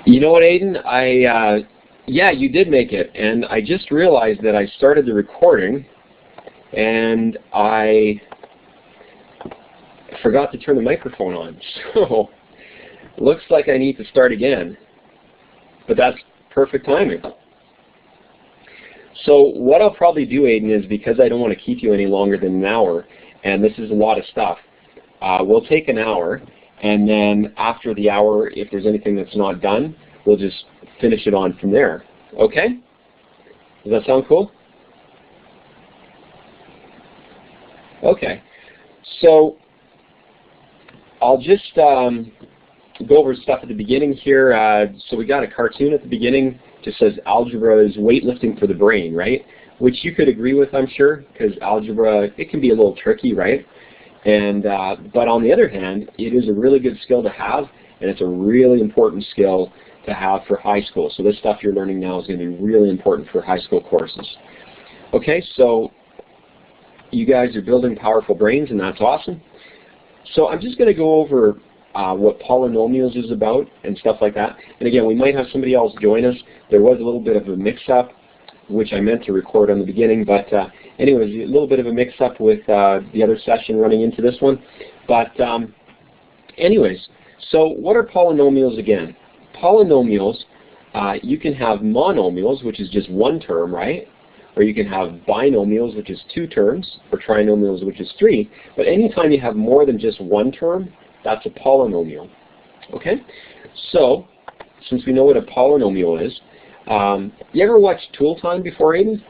You know what, Aiden? Yeah, you did make it, and I just realized that I started the recording, and I forgot to turn the microphone on. So, looks like I need to start again, but that's perfect timing. So what I'll probably do, Aiden, is because I don't want to keep you any longer than an hour, and this is a lot of stuff, we'll take an hour, and then after the hour, if there's anything that's not done, we'll just finish it on from there. Okay? Does that sound cool? Okay. So I'll just go over stuff at the beginning here. So we got a cartoon at the beginning. Just says algebra is weightlifting for the brain, right? Which you could agree with, I'm sure, because algebra, it can be a little tricky, right? And but on the other hand, it is a really good skill to have, and it's a really important skill to have for high school. So this stuff you're learning now is going to be really important for high school courses. Okay, so you guys are building powerful brains, and that's awesome. So I'm just going to go over what polynomials is about and stuff like that. And again, we might have somebody else join us. There was a little bit of a mix-up, which I meant to record on the beginning, but anyways, a little bit of a mix-up with the other session running into this one. But anyways, so what are polynomials again? Polynomials, you can have monomials, which is just one term, right? Or you can have binomials, which is two terms, or trinomials, which is three. But anytime you have more than just one term, that's a polynomial. Okay? So, since we know what a polynomial is, you ever watch Tool Time before, Aiden?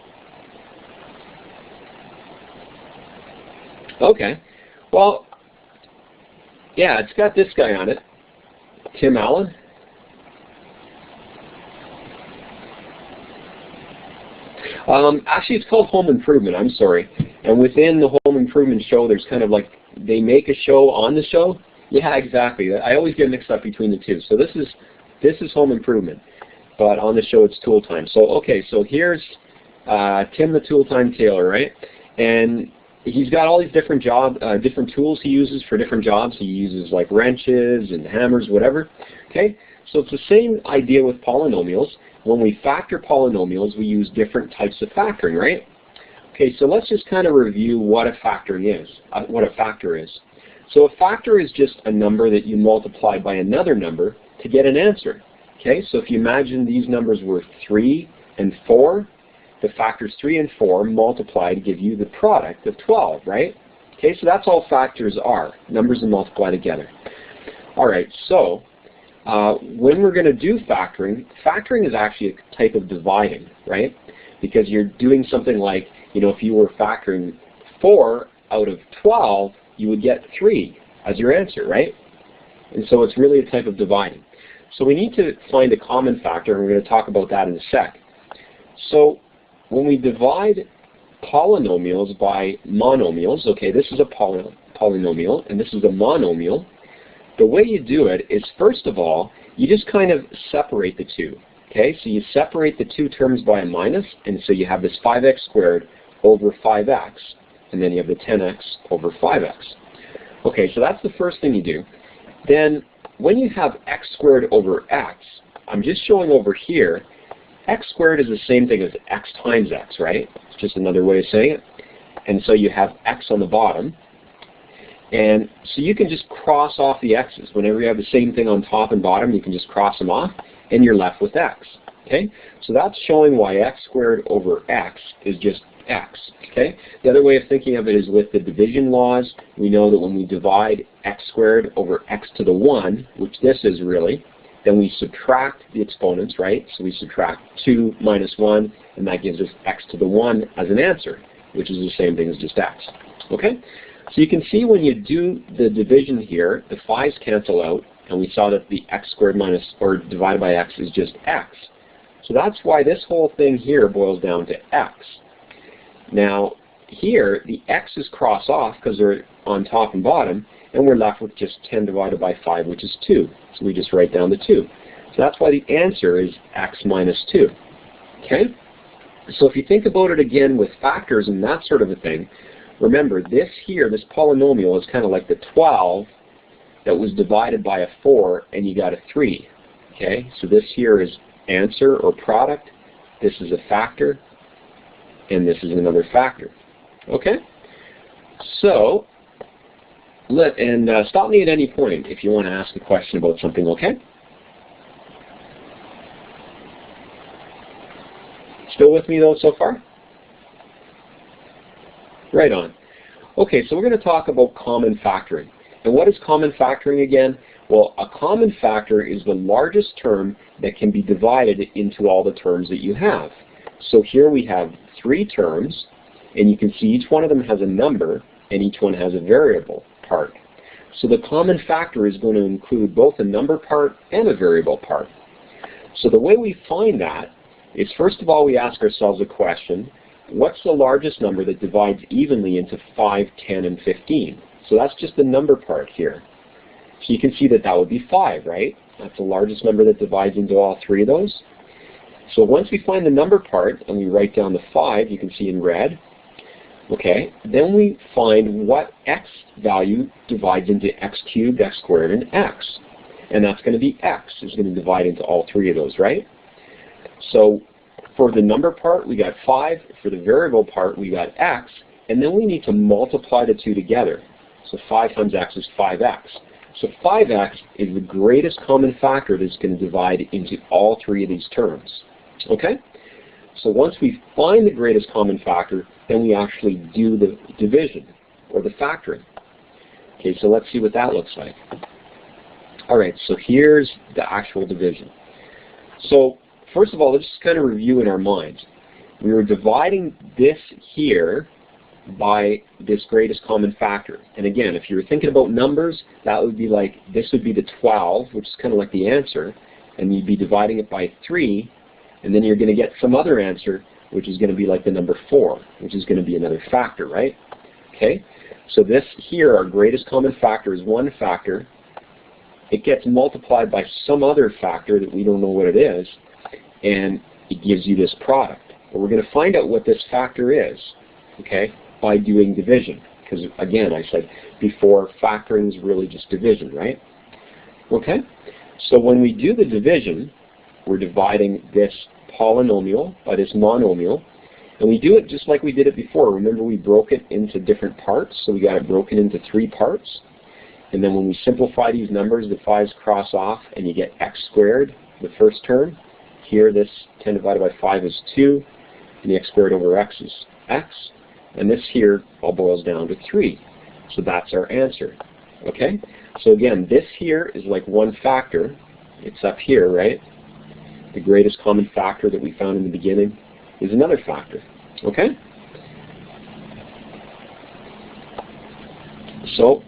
Okay. Well, yeah, it's got this guy on it, Tim Allen. Actually, it's called Home Improvement. I'm sorry. And within the Home Improvement show, there's kind of like, they make a show on the show. Yeah, exactly. I always get mixed up between the two. So this is Home Improvement, but on the show it's Tool Time. So okay, so here's Tim the Tool Time Tailor, right? And he's got all these different different tools he uses for different jobs. He uses like wrenches and hammers, whatever. Okay, so it's the same idea with polynomials. When we factor polynomials, we use different types of factoring, right? Okay, so let's just kind of review what a factoring is, what a factor is. So a factor is just a number that you multiply by another number to get an answer. Okay, so if you imagine these numbers were 3 and 4, the factors 3 and 4 multiply to give you the product of 12, right? Okay, so that's all factors are, numbers that multiply together. All right, so when we're going to do factoring, factoring is actually a type of dividing, right? Because you're doing something like, you know, if you were factoring 4 out of 12, you would get 3 as your answer, right? And so it's really a type of dividing. So we need to find a common factor, and we're going to talk about that in a sec. So when we divide polynomials by monomials, okay, this is a polynomial, and this is a monomial. The way you do it is, first of all, you just kind of separate the two. Okay, so you separate the two terms by a minus, and so you have this 5x squared over 5x, and then you have the 10x over 5x. Okay, so that's the first thing you do. Then, when you have x squared over x, I'm just showing over here, x squared is the same thing as x times x, right? It's just another way of saying it. And so you have x on the bottom. And so you can just cross off the x's. Whenever you have the same thing on top and bottom, you can just cross them off, and you're left with x. Okay? So that's showing why x squared over x is just x. Okay? The other way of thinking of it is with the division laws. We know that when we divide x squared over x to the 1, which this is really, then we subtract the exponents, right? So we subtract 2 minus 1, and that gives us x to the 1 as an answer, which is the same thing as just x. Okay? So you can see when you do the division here, the 5's cancel out, and we saw that the x squared minus, or divided by x, is just x. So that's why this whole thing here boils down to x. Now, here, the x's cross off because they're on top and bottom, and we're left with just 10 divided by 5, which is 2. So we just write down the 2. So that's why the answer is x minus 2. Okay? So if you think about it again with factors and that sort of a thing, remember, this here, this polynomial is kind of like the 12 that was divided by a 4, and you got a 3. Okay, so this here is answer or product. This is a factor, and this is another factor. Okay, so stop me at any point if you want to ask a question about something. Okay. Still with me though so far? Right on. Okay, so we're going to talk about common factoring. And what is common factoring again? Well, a common factor is the largest term that can be divided into all the terms that you have. So here we have 3 terms, and you can see each one of them has a number, and each one has a variable part. So the common factor is going to include both a number part and a variable part. So the way we find that is, first of all, we ask ourselves a question: what's the largest number that divides evenly into 5, 10, and 15? So that's just the number part here. So you can see that that would be 5, right? That's the largest number that divides into all 3 of those. So once we find the number part and we write down the 5, you can see in red, okay, then we find what x value divides into x cubed, x squared, and x. And that's going to be x. It's going to divide into all 3 of those, right? So for the number part, we got 5. For the variable part, we got x. And then we need to multiply the 2 together. So 5 times x is 5x. So 5x is the greatest common factor that's going to divide into all 3 of these terms. Okay? So once we find the greatest common factor, then we actually do the division, or the factoring. Okay, so let's see what that looks like. All right, so here's the actual division. So first of all, let's just kind of review in our minds. We were dividing this here by this greatest common factor. And again, if you were thinking about numbers, that would be like, this would be the 12, which is kind of like the answer, and you'd be dividing it by 3, and then you're going to get some other answer, which is going to be like the number 4, which is going to be another factor, right? Okay, so this here, our greatest common factor, is one factor. It gets multiplied by some other factor that we don't know what it is, and it gives you this product. But we're going to find out what this factor is, okay, by doing division. Because again, I said before, factoring is really just division, right? Okay, so when we do the division, we're dividing this polynomial by this monomial, and we do it just like we did it before. Remember, we broke it into different parts, so we got it broken into 3 parts. And then when we simplify these numbers, the 5's cross off, and you get x squared, the first term. Here, this 10 divided by 5 is 2, and the x squared over x is x. And this here all boils down to 3. So that's our answer. Okay? So again, this here is like one factor. It's up here, right? The greatest common factor that we found in the beginning is another factor. Okay? So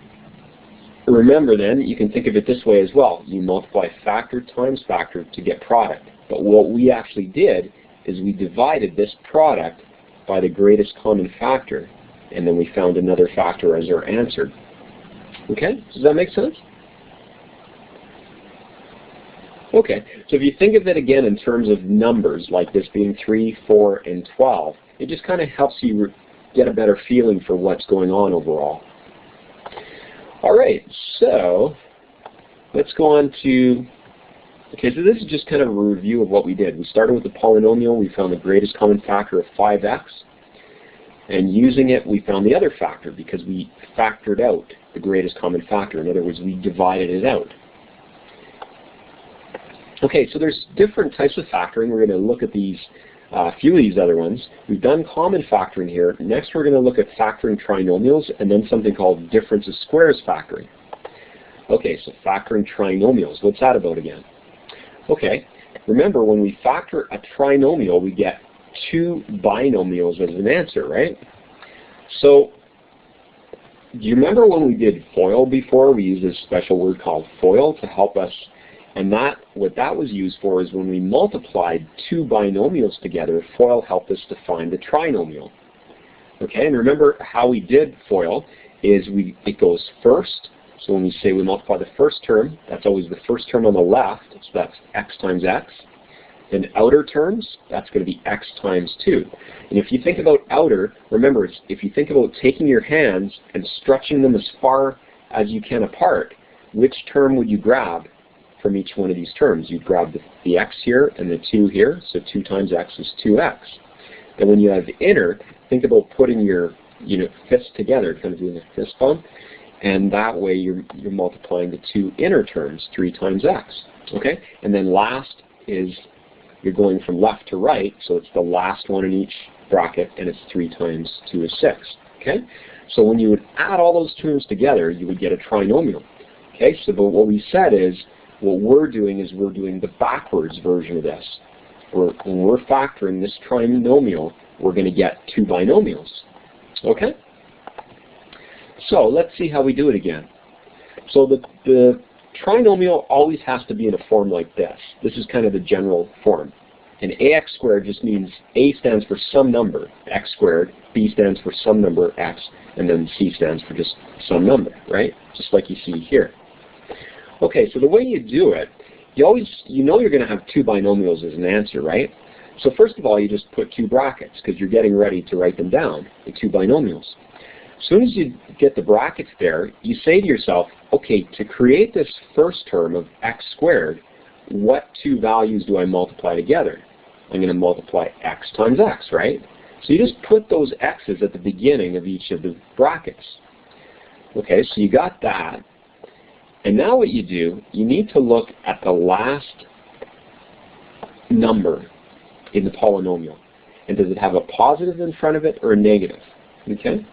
remember then, you can think of it this way as well. You multiply factor times factor to get product. But what we actually did is we divided this product by the greatest common factor, and then we found another factor as our answer. Okay? Does that make sense? Okay, so if you think of it again in terms of numbers, like this being 3, 4, and 12, it just kind of helps you get a better feeling for what's going on overall. All right, so let's go on to, okay, so this is just kind of a review of what we did. We started with the polynomial. We found the greatest common factor of 5x. And using it, we found the other factor because we factored out the greatest common factor. In other words, we divided it out. Okay, so there's different types of factoring. We're going to look at these, a few of these other ones. We've done common factoring here. Next, we're going to look at factoring trinomials, and then something called difference of squares factoring. Okay, so factoring trinomials. What's that about again? Okay, remember when we factor a trinomial, we get 2 binomials as an answer, right? So, do you remember when we did FOIL before? We used this special word called FOIL to help us. And that, what that was used for is when we multiplied 2 binomials together, FOIL helped us to find the trinomial. Okay, and remember how we did FOIL is it goes first. So when we say we multiply the first term, that's always the first term on the left, so that's x times x. Then outer terms, that's going to be x times 2. And if you think about outer, remember, if you think about taking your hands and stretching them as far as you can apart, which term would you grab from each one of these terms. You'd grab the x here and the 2 here, so 2 times x is 2x. Then when you have the inner, think about putting your fists together, kind of doing a fist bump, and that way you're multiplying the 2 inner terms, 3 times x. Okay? And then last is you're going from left to right, so it's the last one in each bracket, and it's 3 times 2 is 6. Okay? So when you would add all those terms together, you would get a trinomial. Okay? So but what we said is, what we're doing is we're doing the backwards version of this. When we're factoring this trinomial, we're going to get 2 binomials. Okay? So let's see how we do it again. So the trinomial always has to be in a form like this. This is kind of the general form. And ax squared just means a stands for some number, x squared, b stands for some number, x, and then c stands for just some number, right? Just like you see here. Okay, so the way you do it, you know you're going to have 2 binomials as an answer, right? So first of all, you just put 2 brackets because you're getting ready to write them down, the 2 binomials. As soon as you get the brackets there, you say to yourself, okay, to create this first term of x squared, what 2 values do I multiply together? I'm going to multiply x times x, right? So you just put those x's at the beginning of each of the brackets. Okay, so you got that. And now what you do, you need to look at the last number in the polynomial. And does it have a positive in front of it or a negative? Okay?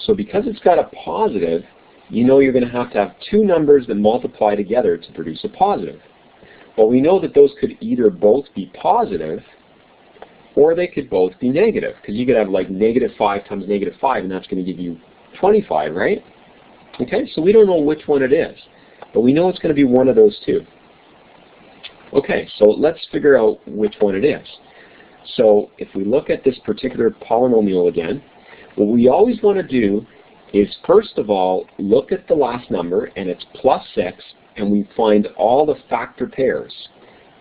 So because it's got a positive, you know you're going to have 2 numbers that multiply together to produce a positive. Well, we know that those could either both be positive or they could both be negative. Because you could have like -5 times -5 and that's going to give you 25, right? Okay, so we don't know which one it is. But we know it's going to be one of those 2. Okay, so let's figure out which one it is. So if we look at this particular polynomial again, what we always want to do is first of all look at the last number, and it's +6, and we find all the factor pairs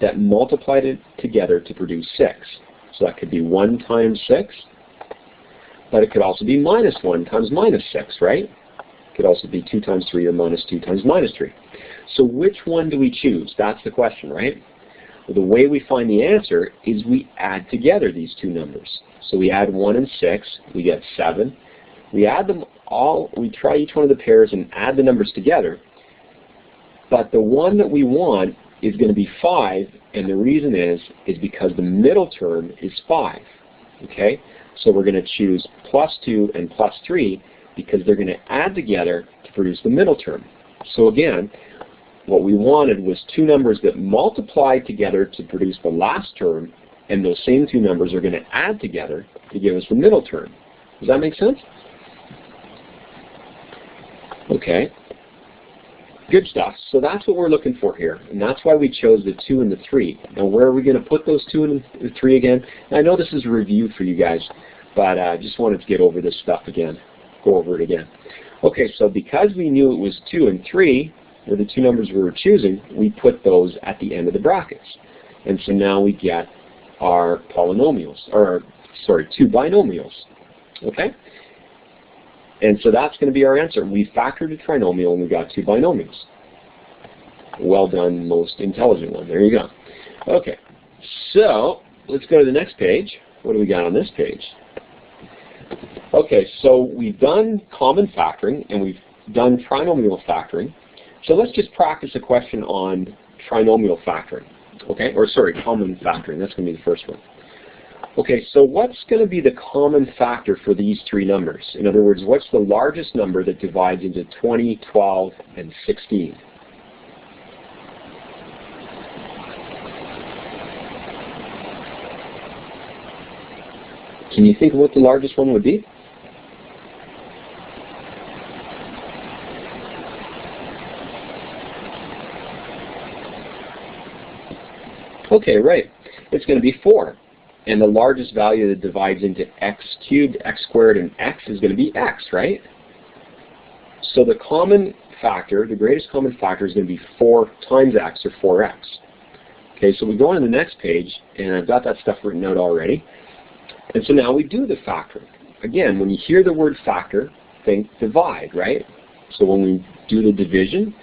that multiplied it together to produce 6. So that could be 1 times 6, but it could also be -1 times -6, right? It could also be 2 times 3 or -2 times -3. So which one do we choose? That's the question, right? Well, the way we find the answer is we add together these 2 numbers. So we add 1 and 6, we get 7. We add them all, we try each one of the pairs and add the numbers together. But the one that we want is going to be 5, and the reason is because the middle term is 5. Okay? So we're going to choose +2 and +3 because they're going to add together to produce the middle term. So again, what we wanted was 2 numbers that multiply together to produce the last term, and those same 2 numbers are going to add together to give us the middle term. Does that make sense? Okay. Good stuff. So that's what we're looking for here, and that's why we chose the 2 and the 3. Now where are we going to put those 2 and the 3 again? I know this is a review for you guys, but I just wanted to get over this stuff again. Go over it again. Okay, so because we knew it was 2 and 3, or the 2 numbers we were choosing, we put those at the end of the brackets. And so now we get our polynomials, or sorry, 2 binomials. Okay? And so that's going to be our answer. We factored a trinomial and we got 2 binomials. Well done, most intelligent one. There you go. Okay, so let's go to the next page. What do we got on this page? Okay, so we've done common factoring and we've done trinomial factoring. So let's just practice a question on trinomial factoring. Okay, or sorry, common factoring. That's going to be the first one. Okay, so what's going to be the common factor for these 3 numbers? In other words, what's the largest number that divides into 20, 12, and 16? Can you think of what the largest one would be? Okay, right. It's going to be 4. And the largest value that divides into x cubed, x squared, and x is going to be x, right? So the common factor, the greatest common factor is going to be 4 times x, or 4x. Okay, so we go on to the next page, and I've got that stuff written out already. And so now we do the factoring. Again, when you hear the word factor, think divide, right? So when we do the division,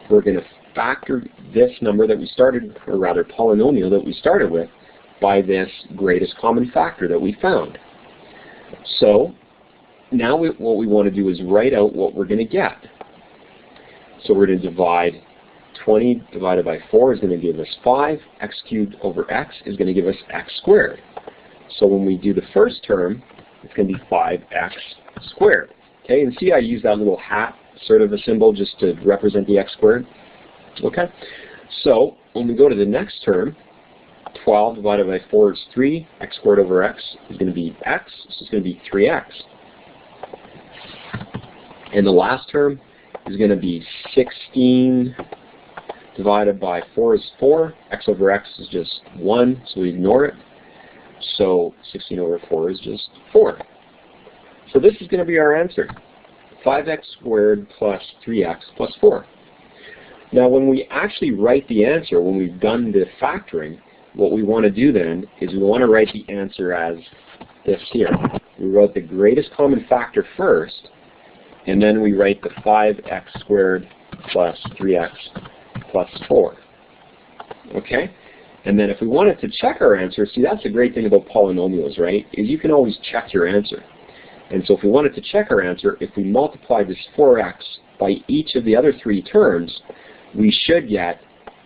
we're going to factor this number that we started, or rather polynomial that we started with, by this greatest common factor that we found. So now what we want to do is write out what we're going to get. So we're going to divide 20 divided by 4 is going to give us 5. X cubed over x is going to give us x squared. So when we do the first term, it's going to be 5x squared. Okay, and see I use that little hat sort of a symbol just to represent the x squared? Okay, so when we go to the next term, 12 divided by 4 is 3. X squared over x is going to be x, so it's going to be 3x. And the last term is going to be 16 divided by 4 is 4. X over x is just 1, so we ignore it. So 16 over 4 is just 4. So this is going to be our answer. 5x squared plus 3x plus 4. Now when we actually write the answer, when we've done the factoring, what we want to do then is we want to write the answer as this here. We wrote the greatest common factor first, and then we write the 5x squared plus 3x plus 4. Okay? And then if we wanted to check our answer, see that's the great thing about polynomials, right, is you can always check your answer. And so if we wanted to check our answer, if we multiply this 4x by each of the other 3 terms, we should get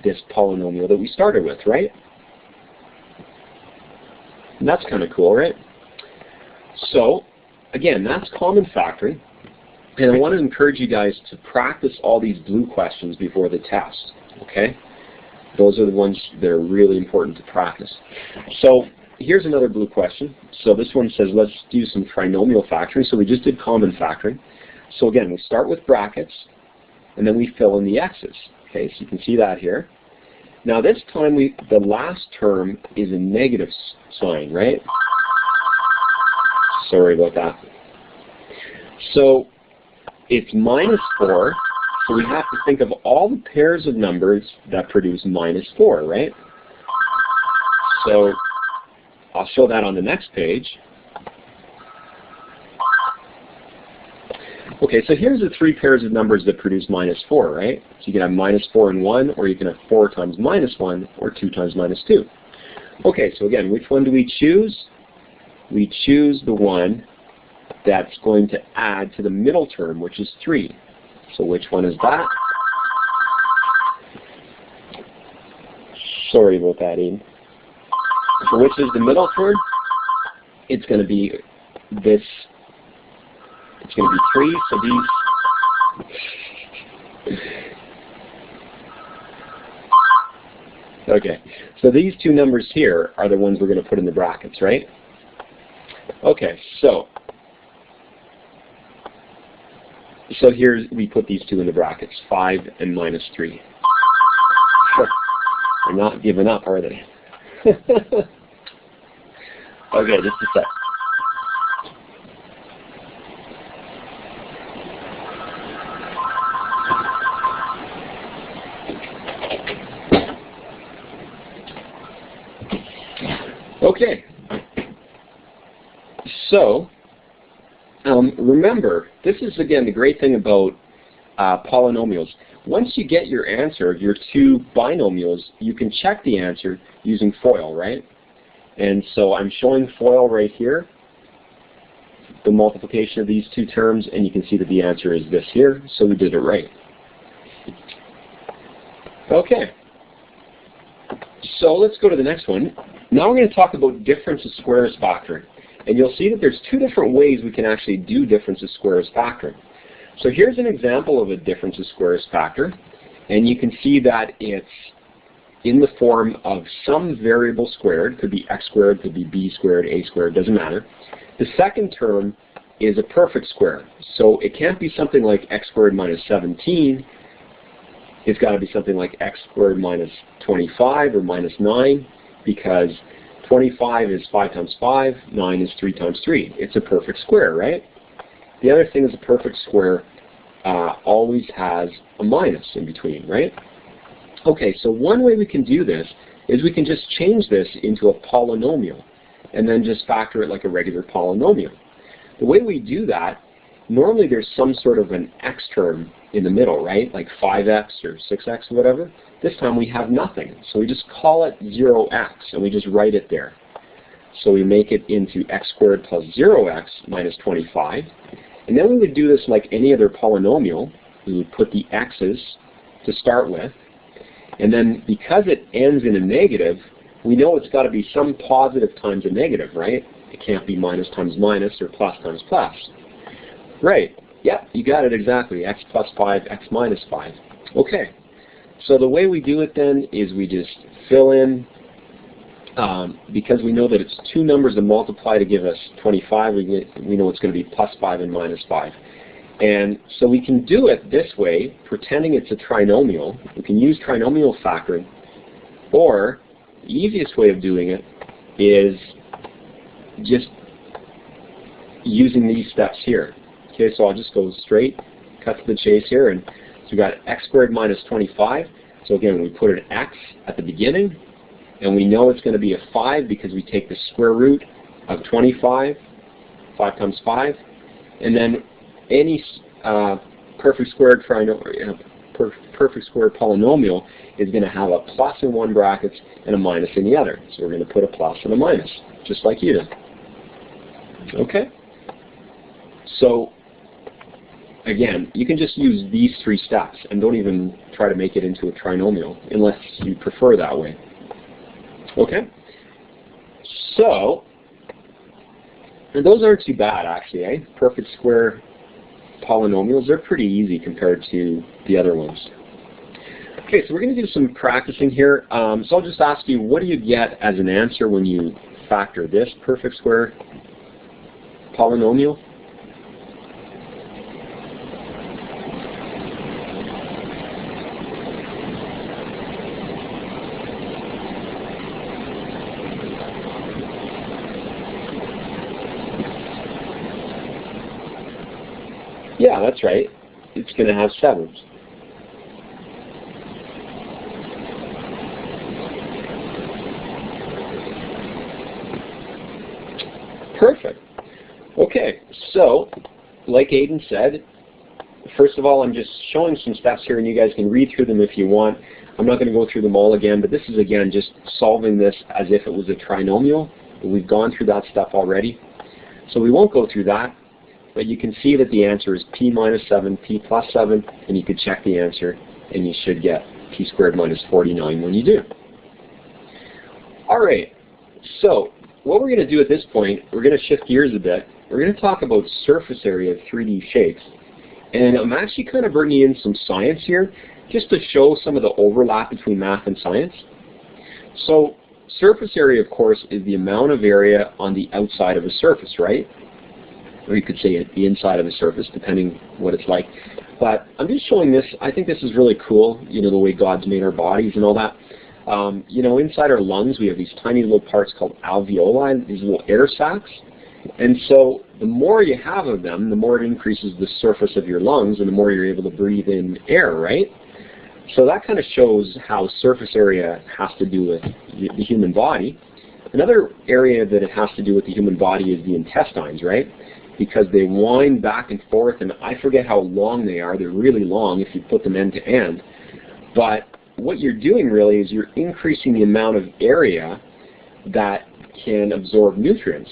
this polynomial that we started with, right? And that's kind of cool, right? So, again, that's common factoring. And I want to encourage you guys to practice all these blue questions before the test, okay? Those are the ones that are really important to practice. So, here's another blue question. So this one says, let's do some trinomial factoring. So we just did common factoring. So again, we start with brackets, and then we fill in the x's. Okay, so you can see that here. Now this time, the last term is a negative sign, right? Sorry about that. So it's minus 4, so we have to think of all the pairs of numbers that produce minus 4, right? So I'll show that on the next page. Okay, so here's the 3 pairs of numbers that produce minus 4, right? So you can have minus 4 and 1, or you can have 4 times minus 1, or 2 times minus 2. Okay, so again, which one do we choose? We choose the one that's going to add to the middle term, which is 3. So which one is that? Sorry about that, Ian. So which is the middle term? It's going to be this. It's going to be 3, so these... Okay, so these 2 numbers here are the ones we're going to put in the brackets, right? Okay, so here we put these 2 in the brackets, 5 and minus 3. They're not giving up, are they? Okay, just a sec. Okay, so remember, this is again the great thing about polynomials. Once you get your answer, your 2 binomials, you can check the answer using FOIL, right? And so I'm showing FOIL right here, the multiplication of these 2 terms, and you can see that the answer is this here, so we did it right. Okay, so let's go to the next one. Now we're going to talk about difference of squares factoring. And you'll see that there's 2 different ways we can actually do difference of squares factoring. So here's an example of a difference of squares factor. And you can see that it's in the form of some variable squared. Could be x squared, could be b squared, a squared, doesn't matter. The second term is a perfect square. So it can't be something like x squared minus 17. It's got to be something like x squared minus 25 or minus 9, because 25 is 5 times 5, 9 is 3 times 3. It's a perfect square, right? The other thing is a perfect square always has a minus in between, right? Okay, so one way we can do this is we can just change this into a polynomial and then just factor it like a regular polynomial. The way we do that normally there's some sort of an x term in the middle, right? Like 5x or 6x or whatever. This time we have nothing. So we just call it 0x and we just write it there. So we make it into x squared plus 0x minus 25. And then we would do this like any other polynomial. We would put the x's to start with. And then because it ends in a negative, we know it's got to be some positive times a negative, right? It can't be minus times minus or plus times plus. Right. Yeah, you got it exactly. X plus 5, x minus 5. Okay. So the way we do it then is we just fill in, because we know that it's two numbers that multiply to give us 25, we know it's going to be plus 5 and minus 5. And so we can do it this way, pretending it's a trinomial. We can use trinomial factoring. Or the easiest way of doing it is just using these steps here. Okay, so I'll just go straight, cut to the chase here, and so we've got x squared minus 25. So again, we put an x at the beginning, and we know it's going to be a 5 because we take the square root of 25, 5 times 5, and then any perfect squared perfect squared polynomial is going to have a plus in one bracket and a minus in the other. So we're going to put a plus and a minus, just like you did. Okay? So again, you can just use these three steps and don't even try to make it into a trinomial unless you prefer that way. Okay? So, and those aren't too bad actually, eh? Perfect square polynomials, they're pretty easy compared to the other ones. Okay, so we're going to do some practicing here. So I'll just ask you, what do you get as an answer when you factor this perfect square polynomial? Yeah, that's right. It's going to have 7s. Perfect. Okay, so like Aiden said, first of all, I'm just showing some steps here, and you guys can read through them if you want. I'm not going to go through them all again, but this is, again, just solving this as if it was a trinomial. We've gone through that stuff already. So we won't go through that. But you can see that the answer is p minus 7, p plus 7, and you could check the answer, and you should get p squared minus 49 when you do. All right, so what we're going to do at this point, we're going to shift gears a bit. We're going to talk about surface area of 3D shapes. And I'm actually kind of bringing in some science here, just to show some of the overlap between math and science. So surface area, of course, is the amount of area on the outside of a surface, right? Or you could say the inside of the surface, depending what it's like. But I'm just showing this. I think this is really cool, you know, the way God's made our bodies and all that. You know, inside our lungs, we have these tiny little parts called alveoli, these little air sacs. And so the more you have of them, the more it increases the surface of your lungs, and the more you're able to breathe in air, right? So that kind of shows how surface area has to do with the human body. Another area that it has to do with the human body is the intestines, right? Because they wind back and forth, and I forget how long they are. They're really long if you put them end to end. But what you're doing really is you're increasing the amount of area that can absorb nutrients.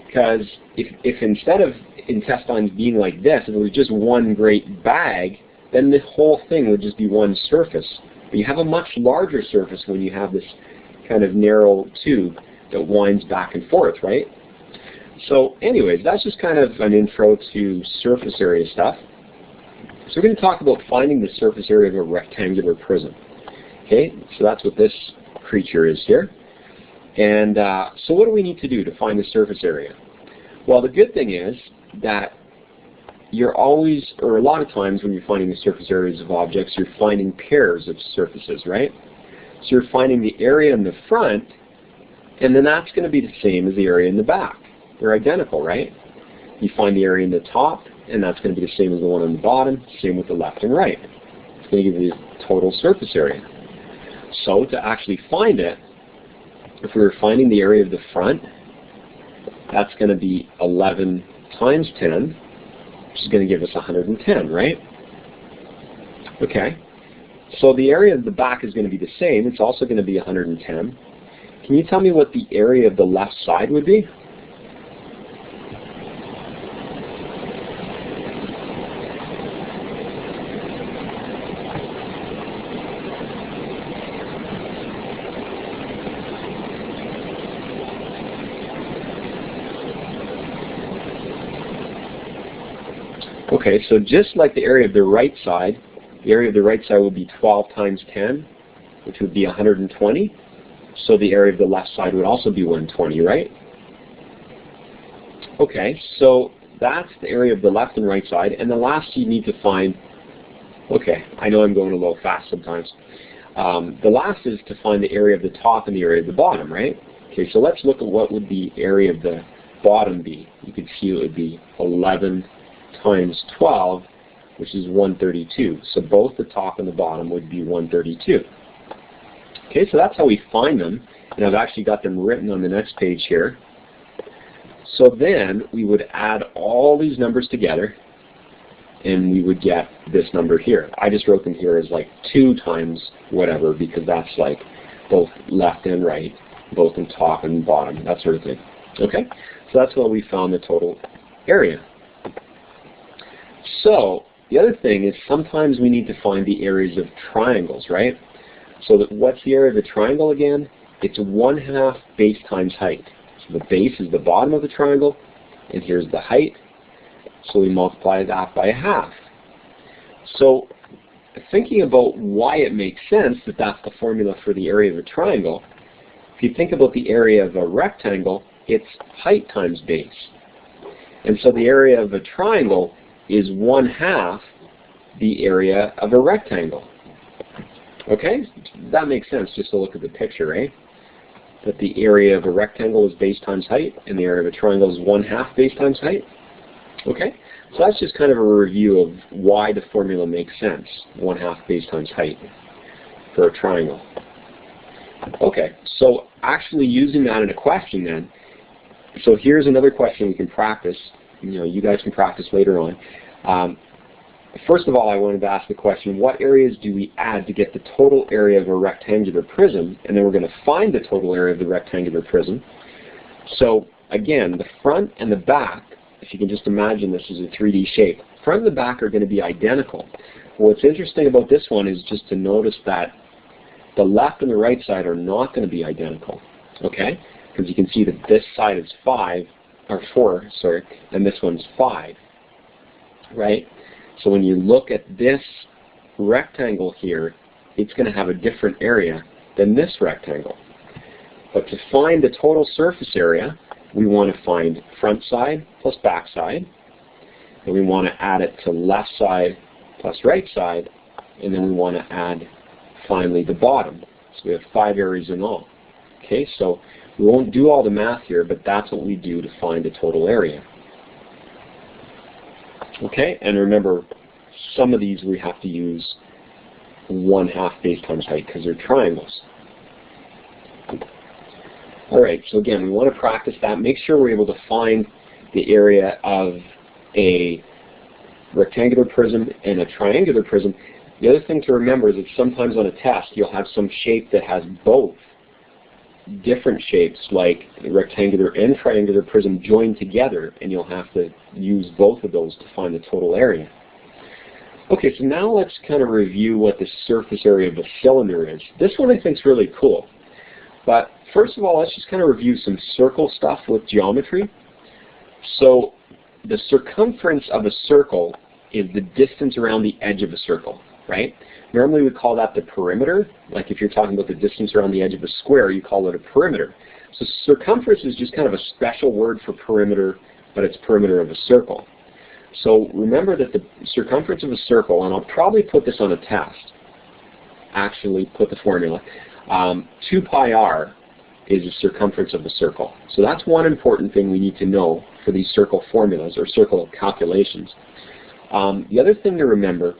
Because if instead of intestines being like this, if it was just one great bag, then the whole thing would just be one surface. But you have a much larger surface when you have this kind of narrow tube that winds back and forth, right? So anyways, that's just kind of an intro to surface area stuff. So we're going to talk about finding the surface area of a rectangular prism. Okay, so that's what this creature is here. And so what do we need to do to find the surface area? Well, the good thing is that you're always, or a lot of times when you're finding the surface areas of objects, you're finding pairs of surfaces, right? So you're finding the area in the front, and then that's going to be the same as the area in the back. They're identical, right? You find the area in the top, and that's going to be the same as the one on the bottom, same with the left and right. It's going to give you the total surface area. So to actually find it, if we were finding the area of the front, that's going to be 11 times 10, which is going to give us 110, right? Okay. So the area of the back is going to be the same. It's also going to be 110. Can you tell me what the area of the left side would be? Okay, so just like the area of the right side will be 12 times 10, which would be 120. So the area of the left side would also be 120, right? Okay, so that's the area of the left and right side. And the last you need to find, okay, I know I'm going a little fast sometimes. The last is to find the area of the top and the area of the bottom, right? Okay, so let's look at what would the area of the bottom be. You can see it would be 11 times 12, which is 132. So both the top and the bottom would be 132. Okay, so that's how we find them, and I've actually got them written on the next page here. So then we would add all these numbers together, and we would get this number here. I just wrote them here as like 2 times whatever, because that's like both left and right, both in top and bottom, that sort of thing. Okay, so that's what we found the total area. So the other thing is sometimes we need to find the areas of triangles, right? So what's the area of the triangle again? It's 1/2 base times height. So the base is the bottom of the triangle, and here's the height. So we multiply that by 1/2. So thinking about why it makes sense that that's the formula for the area of a triangle, if you think about the area of a rectangle, it's height times base. And so the area of a triangle is 1/2 the area of a rectangle. Okay? That makes sense just to look at the picture, right? That the area of a rectangle is base times height, and the area of a triangle is 1/2 base times height. Okay? So that's just kind of a review of why the formula makes sense, 1/2 base times height for a triangle. Okay, so actually using that in a question then, so here's another question we can practice. You know, you guys can practice later on. First of all, I wanted to ask the question, what areas do we add to get the total area of a rectangular prism? And then we're going to find the total area of the rectangular prism. So again, the front and the back, if you can just imagine this as a 3D shape, front and the back are going to be identical. What's interesting about this one is just to notice that the left and the right side are not going to be identical. Okay? Because you can see that this side is 4, and this one's 5. Right? So when you look at this rectangle here, it's going to have a different area than this rectangle. But to find the total surface area, we want to find front side plus back side, and we want to add it to left side plus right side, and then we want to add finally the bottom. So we have 5 areas in all. Okay, so we won't do all the math here, but that's what we do to find the total area. Okay, and remember, some of these we have to use 1/2 base times height because they're triangles. Alright, so again, we want to practice that. Make sure we're able to find the area of a rectangular prism and a triangular prism. The other thing to remember is that sometimes on a test you'll have some shape that has both different shapes, like a rectangular and triangular prism joined together, and you'll have to use both of those to find the total area. Okay, so now let's kind of review what the surface area of a cylinder is. This one I think is really cool. But first of all, let's just kind of review some circle stuff with geometry. So the circumference of a circle is the distance around the edge of a circle, right? Normally we call that the perimeter. Like if you're talking about the distance around the edge of a square, you call it a perimeter. So circumference is just kind of a special word for perimeter, but it's perimeter of a circle. So remember that the circumference of a circle, and I'll probably put this on a test, actually put the formula, 2 pi r is the circumference of the circle. So that's one important thing we need to know for these circle formulas or circle calculations. The other thing to remember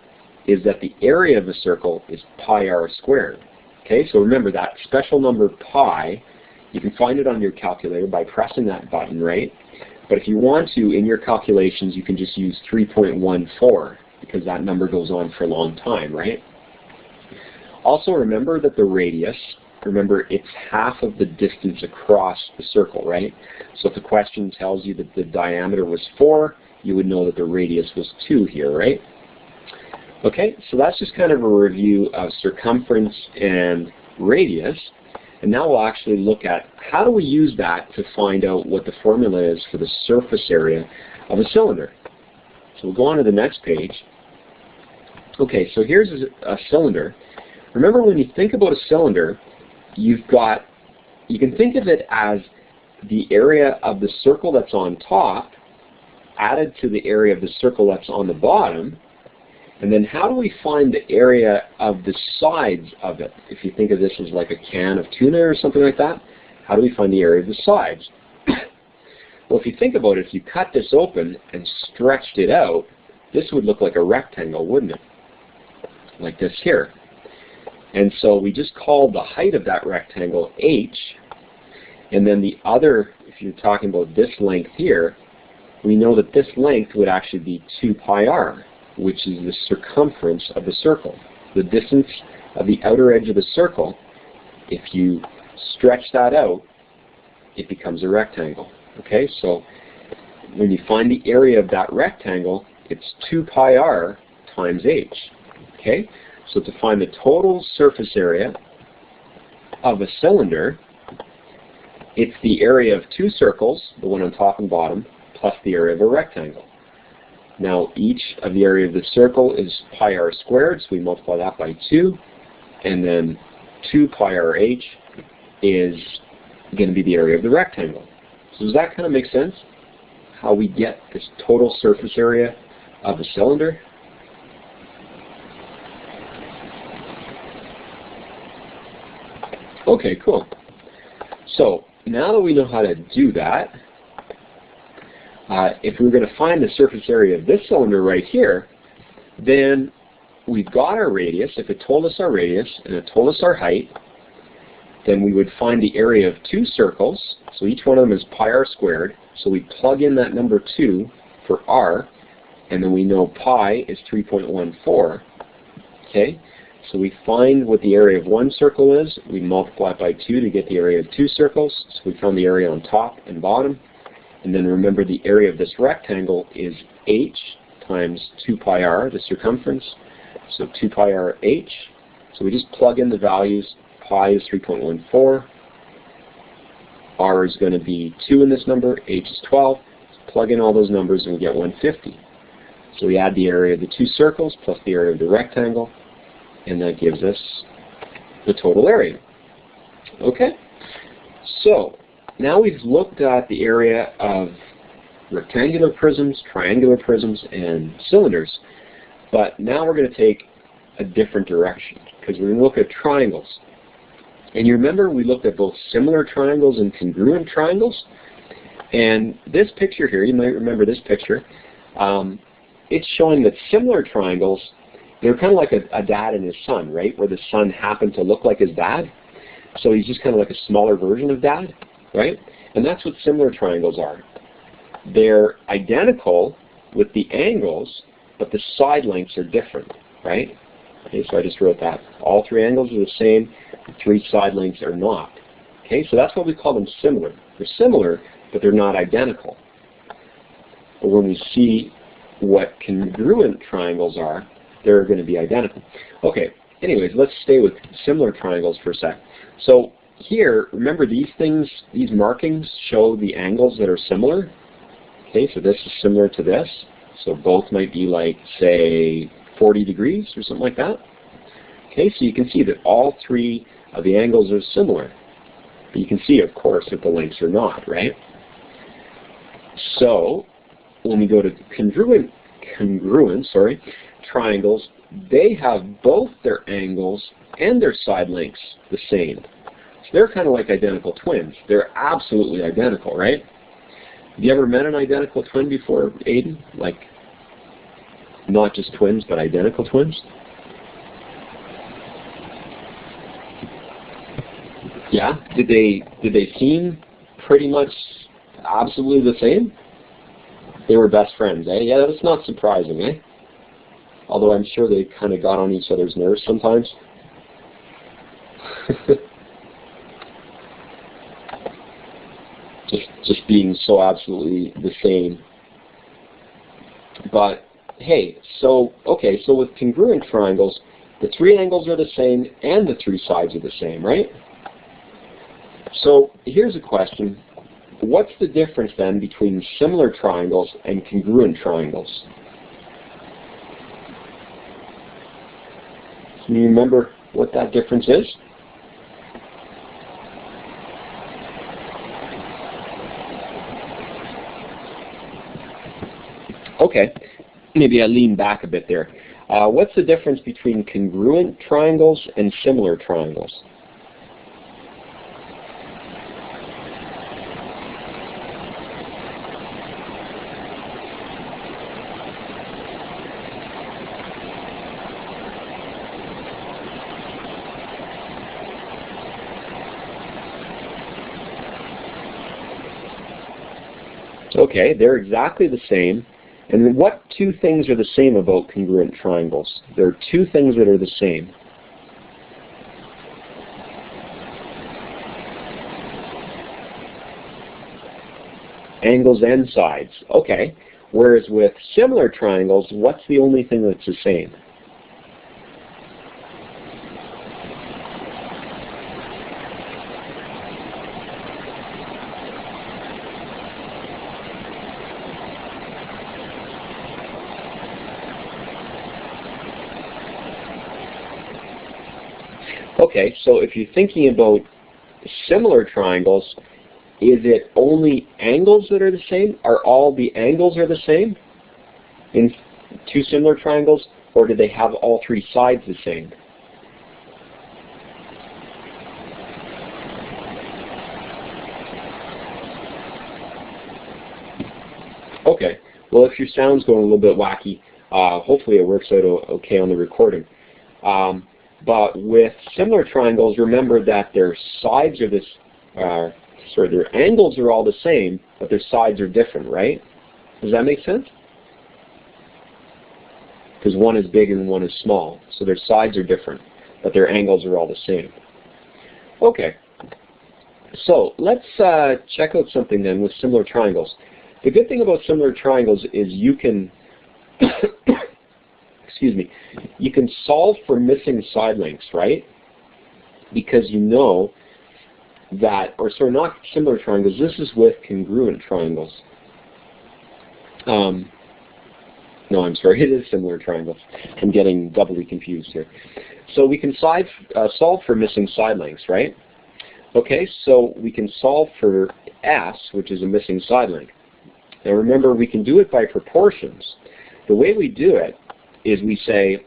is that the area of a circle is pi r squared. Okay, so remember that special number pi, you can find it on your calculator by pressing that button, right? But if you want to, in your calculations, you can just use 3.14 because that number goes on for a long time, right? Also remember that the radius, remember it's half of the distance across the circle, right? So if the question tells you that the diameter was 4, you would know that the radius was 2 here, right? Okay, so that's just kind of a review of circumference and radius. And now we'll actually look at how do we use that to find out what the formula is for the surface area of a cylinder. So we'll go on to the next page. Okay, so here's a cylinder. Remember, when you think about a cylinder, you can think of it as the area of the circle that's on top added to the area of the circle that's on the bottom. And then how do we find the area of the sides of it? If you think of this as like a can of tuna or something like that, how do we find the area of the sides? Well, if you think about it, if you cut this open and stretched it out, this would look like a rectangle, wouldn't it? Like this here. And so we just called the height of that rectangle h, and then the other, if you're talking about this length here, we know that this length would actually be 2 pi r, which is the circumference of the circle. The distance of the outer edge of the circle, if you stretch that out, it becomes a rectangle. Okay, so when you find the area of that rectangle, it's 2 pi r times h. Okay, so to find the total surface area of a cylinder, it's the area of 2 circles, the one on top and bottom, plus the area of a rectangle. Now each of the area of the circle is pi r squared, so we multiply that by 2, and then 2 pi r h is going to be the area of the rectangle. So does that kind of make sense? How we get this total surface area of a cylinder? Okay, cool. So now that we know how to do that, if we're going to find the surface area of this cylinder right here, then we've got our radius. If it told us our radius and it told us our height, then we would find the area of 2 circles. So each one of them is pi r squared. So we plug in that number 2 for r, and then we know pi is 3.14. Okay, so we find what the area of 1 circle is. We multiply it by 2 to get the area of 2 circles. So we found the area on top and bottom. And then remember, the area of this rectangle is h times 2 pi r, the circumference. So 2 pi r h. So we just plug in the values. Pi is 3.14. R is going to be 2 in this number. H is 12. So plug in all those numbers and we get 150. So we add the area of the 2 circles plus the area of the rectangle, and that gives us the total area. Okay? So now we've looked at the area of rectangular prisms, triangular prisms, and cylinders. But now we're going to take a different direction, because we're going to look at triangles. And you remember we looked at both similar triangles and congruent triangles? And this picture here, you might remember this picture, it's showing that similar triangles, they're kind of like a dad and his son, right? Where the son happened to look like his dad. So he's just kind of like a smaller version of dad, right? And that's what similar triangles are. They're identical with the angles, but the side lengths are different, right? Okay, so I just wrote that. All 3 angles are the same, the 3 side lengths are not. Okay, so that's what we call them similar. They're similar, but they're not identical. But when we see what congruent triangles are, they're going to be identical. Okay, anyways, let's stay with similar triangles for a sec. So here, remember these things, these markings show the angles that are similar. Okay, so this is similar to this. So both might be like, say, 40 degrees or something like that. Okay, so you can see that all 3 of the angles are similar. But you can see, of course, that the lengths are not, right? So when we go to congruent triangles, they have both their angles and their side lengths the same. So they're kind of like identical twins. They're absolutely identical, right? Have you ever met an identical twin before, Aiden? Like, not just twins, but identical twins? Yeah? Did they seem pretty much absolutely the same? They were best friends, eh? Yeah, that's not surprising, eh? Although I'm sure they kind of got on each other's nerves sometimes. just being so absolutely the same. But hey, so okay, so with congruent triangles, the three angles are the same and the three sides are the same, right? So here's a question. What's the difference then between similar triangles and congruent triangles? Can you remember what that difference is? Okay, maybe I lean back a bit there. What's the difference between congruent triangles and similar triangles? Okay, they're exactly the same. And what two things are the same about congruent triangles? There are two things that are the same. Angles and sides. Okay. Whereas with similar triangles, what's the only thing that's the same? Okay, so if you're thinking about similar triangles, is it only angles that are the same? Are all the angles are the same in two similar triangles, or do they have all three sides the same? Okay, well if your sound's going a little bit wacky, hopefully it works out okay on the recording. But with similar triangles, remember that their sides are this, their angles are all the same, but their sides are different, right? Does that make sense? Because one is big and one is small, so their sides are different, but their angles are all the same. Okay, so let's check out something then with similar triangles. The good thing about similar triangles is you can excuse me, you can solve for missing side lengths, right? Because you know that, or sorry, not similar triangles, this is with congruent triangles. No, I'm sorry, it is similar triangles. I'm getting doubly confused here. So we can solve for missing side lengths, right? Okay, so we can solve for S, which is a missing side length. Now remember, we can do it by proportions. The way we do it is we say,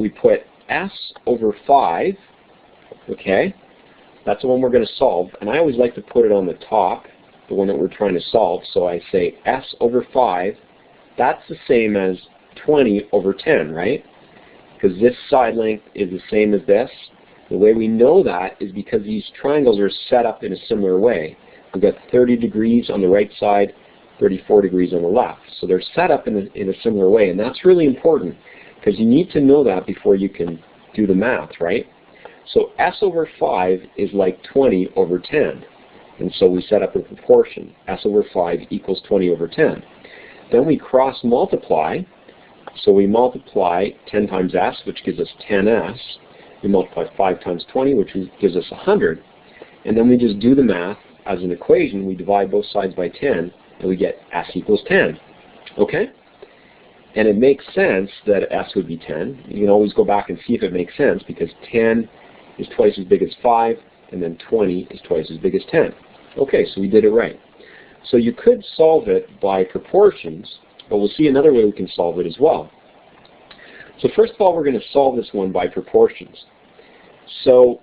we put S over 5, okay? That's the one we're going to solve, and I always like to put it on the top, the one that we're trying to solve, so I say S over 5, that's the same as 20 over 10, right? Because this side length is the same as this. The way we know that is because these triangles are set up in a similar way. We've got 30 degrees on the right side, 34 degrees on the left. So they're set up in a similar way, and that's really important because you need to know that before you can do the math, right? So S over 5 is like 20 over 10, and so we set up a proportion. S over 5 equals 20 over 10. Then we cross multiply, so we multiply 10 times S, which gives us 10S. We multiply 5 times 20, which gives us 100. And then we just do the math as an equation. We divide both sides by 10, and we get S equals 10. Okay? And it makes sense that S would be 10. You can always go back and see if it makes sense, because 10 is twice as big as 5, and then 20 is twice as big as 10. Okay, so we did it right. So you could solve it by proportions, but we'll see another way we can solve it as well. So first of all, we're going to solve this one by proportions. So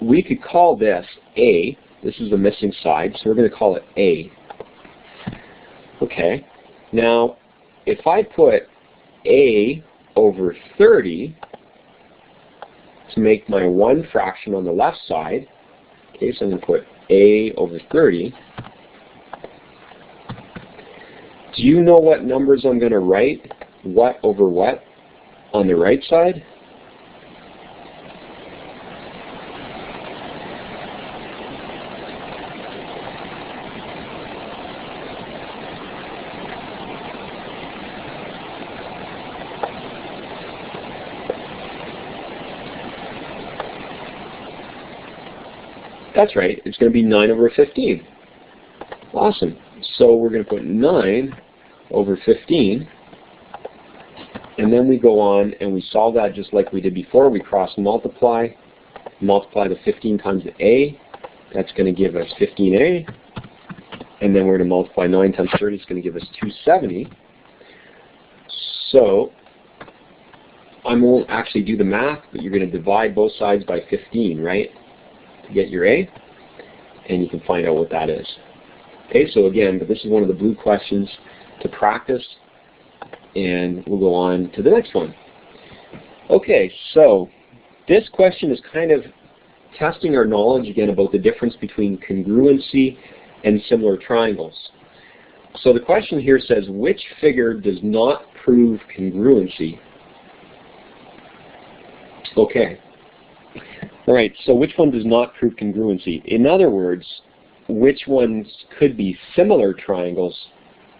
we could call this A. This is the missing side, so we're going to call it A. Okay. Now, if I put A over 30 to make my one fraction on the left side, okay, so I'm going to put A over 30. Do you know what numbers I'm going to write what over what on the right side? That's right, it's going to be 9 over 15. Awesome. So we're going to put 9 over 15, and then we go on and we solve that just like we did before. We cross multiply the 15 times the a. That's going to give us 15a. And then we're going to multiply 9 times 30. It's going to give us 270. So I won't actually do the math, but you're going to divide both sides by 15, right? To get your a. And you can find out what that is. Okay, so again, but this is one of the blue questions to practice, and we'll go on to the next one. Okay, so this question is kind of testing our knowledge again about the difference between congruency and similar triangles. So the question here says, which figure does not prove congruency? Okay. All right, so which one does not prove congruency? In other words, which ones could be similar triangles,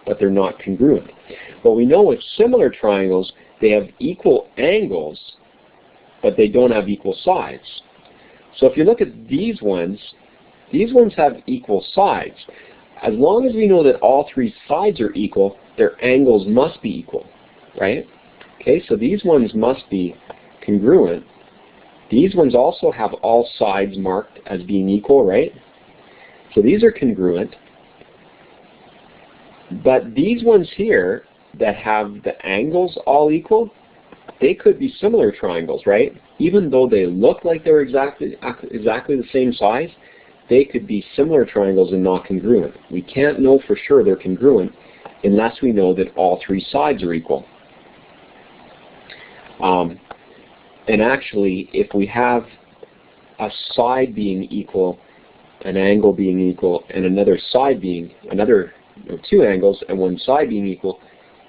but they're not congruent? Well, we know with similar triangles, they have equal angles, but they don't have equal sides. So if you look at these ones have equal sides. As long as we know that all three sides are equal, their angles must be equal, right? Okay, so these ones must be congruent. These ones also have all sides marked as being equal, right? So these are congruent. But these ones here that have the angles all equal, they could be similar triangles, right? Even though they look like they're exactly the same size, they could be similar triangles and not congruent. We can't know for sure they're congruent unless we know that all three sides are equal. And actually, if we have a side being equal, an angle being equal, and another side being, two angles and one side being equal,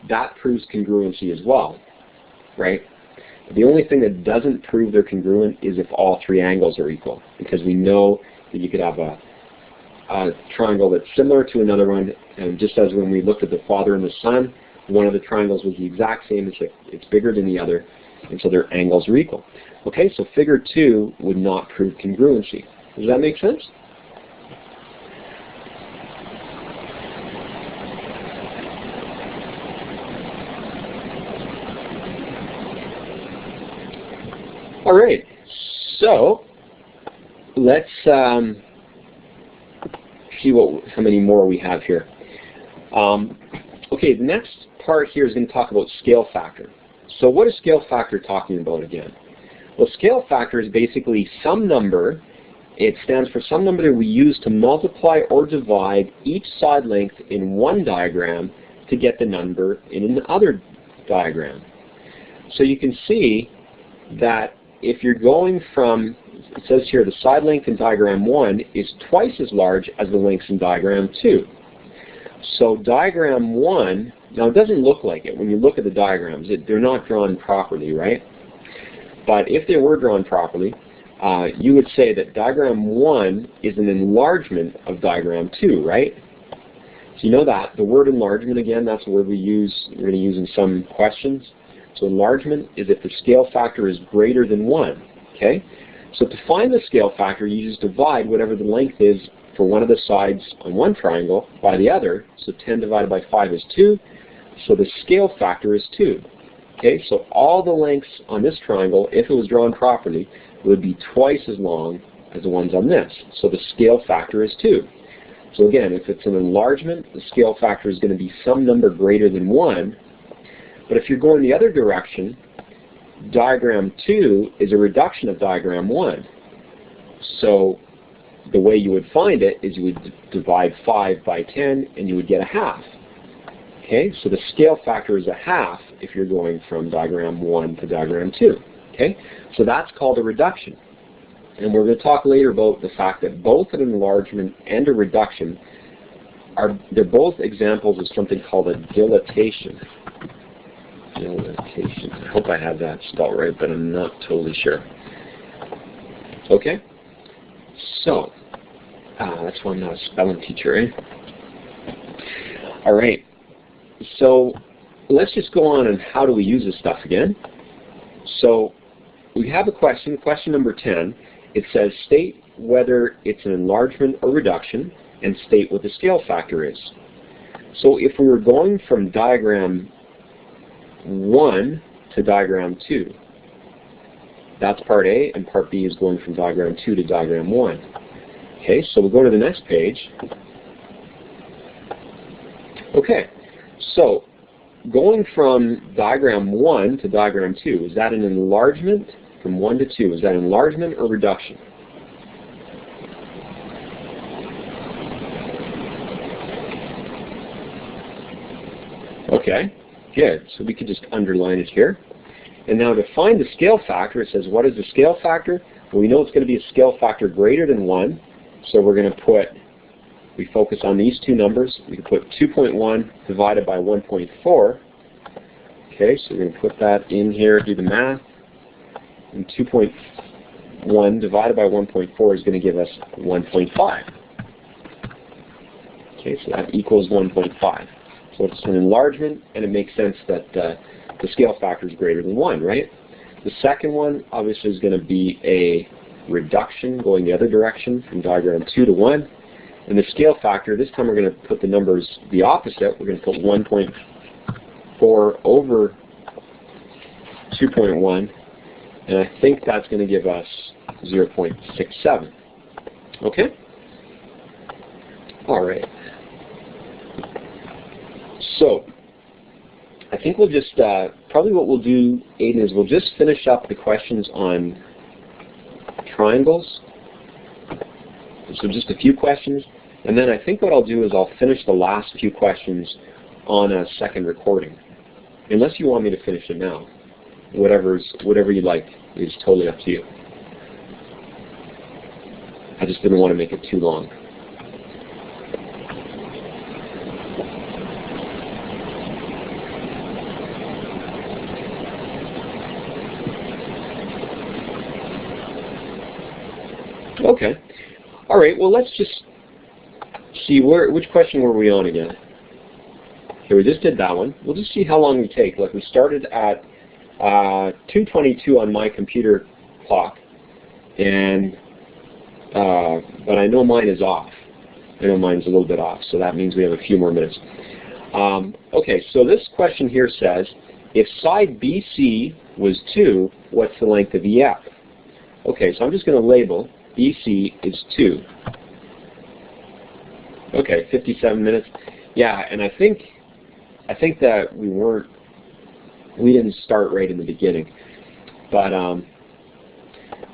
that proves congruency as well, right? But the only thing that doesn't prove they're congruent is if all three angles are equal, because we know that you could have a triangle that's similar to another one, and just as when we looked at the Father and the Son, one of the triangles was the exact same, it's bigger than the other, and so their angles are equal. Okay, so figure 2 would not prove congruency. Does that make sense? All right, so let's see how many more we have here. Okay, the next part here is going to talk about scale factor. So what is scale factor talking about again? Well, scale factor is basically some number. It stands for some number that we use to multiply or divide each side length in one diagram to get the number in another diagram. So you can see that if you're going from, it says here, the side length in diagram 1 is twice as large as the lengths in diagram 2. So diagram 1, now it doesn't look like it when you look at the diagrams. They're not drawn properly, right? But if they were drawn properly, you would say that diagram 1 is an enlargement of diagram 2, right? So you know that. The word enlargement, again, that's a word we're going to use in some questions. So enlargement is if the scale factor is greater than 1, okay? So to find the scale factor, you just divide whatever the length is for one of the sides on one triangle by the other. So 10 divided by 5 is 2. So the scale factor is 2. Okay, so all the lengths on this triangle, if it was drawn properly, would be twice as long as the ones on this. So the scale factor is 2. So again, if it's an enlargement, the scale factor is going to be some number greater than 1. But if you're going the other direction, diagram 2 is a reduction of diagram 1. So the way you would find it is you would divide 5 by 10 and you would get a half. Okay, so the scale factor is a half if you're going from diagram 1 to diagram 2. Okay, so that's called a reduction. And we're going to talk later about the fact that both an enlargement and a reduction they're both examples of something called a dilatation. Dilatation. I hope I have that spelled right, but I'm not totally sure. Okay? So, that's why I'm not a spelling teacher, eh? All right. So, let's just go on and how do we use this stuff again. So, we have a question number 10. It says, state whether it's an enlargement or reduction, and state what the scale factor is. So, if we were going from diagram 1 to diagram 2, that's part A, and part B is going from diagram 2 to diagram 1. Okay, so we'll go to the next page. Okay, so going from diagram 1 to diagram 2, is that an enlargement from 1 to 2? Is that enlargement or reduction? Okay, good. So we could just underline it here. And now to find the scale factor, it says, what is the scale factor? Well, we know it's going to be a scale factor greater than 1. So we're going to put, we focus on these two numbers. We can put 2.1 divided by 1.4. Okay, so we're going to put that in here, do the math. And 2.1 divided by 1.4 is going to give us 1.5. Okay, so that equals 1.5. So it's an enlargement, and it makes sense that the scale factor is greater than 1, right? The second one, obviously, is going to be a reduction going the other direction from diagram 2 to 1. And the scale factor, this time we're going to put the numbers the opposite. We're going to put 1.4 over 2.1, and I think that's going to give us 0.67. Okay? All right. So, I think we'll just, probably what we'll do, Aiden, is we'll just finish up the questions on triangles. So just a few questions. And then I think what I'll do is I'll finish the last few questions on a second recording. Unless you want me to finish it now. Whatever you like. It's totally up to you. I just didn't want to make it too long. Okay. All right. Well, let's just see which question were we on again. Okay, we just did that one. We'll just see how long we take. Like we started at 2:22 on my computer clock, and but I know mine is off. I know mine's a little bit off, so that means we have a few more minutes. Okay. So this question here says, if side BC was 2, what's the length of EF? Okay. So I'm just going to label. BC is 2. Okay, 57 minutes. Yeah, and I think that we didn't start right in the beginning. But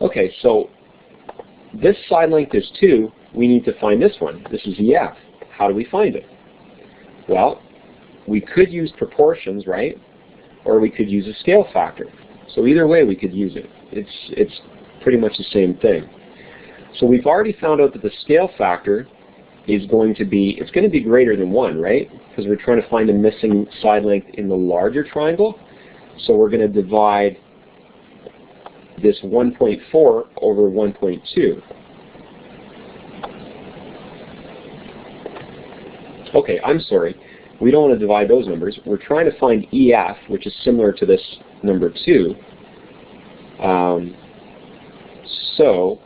okay, so this side length is 2. We need to find this one. This is EF. How do we find it? Well, we could use proportions, right? Or we could use a scale factor. So either way we could use it. It's pretty much the same thing. So we've already found out that the scale factor is going to be, it's going to be greater than 1, right? Because we're trying to find the missing side length in the larger triangle. So we're going to divide this 1.4 over 1.2. Okay, I'm sorry. We don't want to divide those numbers. We're trying to find EF, which is similar to this number 2. So